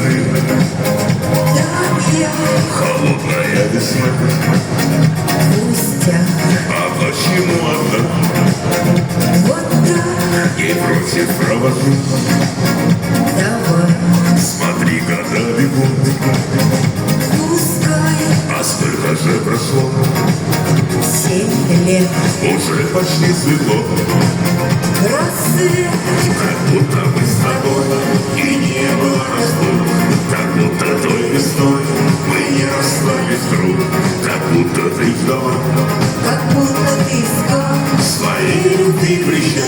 весны. Холодная весна. Пустяк. А почему одна? Вот так. Не против провожу. Давай. Смотри, года бегут. Пускай. А сколько же прошло? 7 лет. Уже почти светло. Рассвет. Как будто мы с тобой и не было разлук. Как будто той весной мы не расстались вдруг. Как будто ты ждала Как будто ты искал своей любви прища.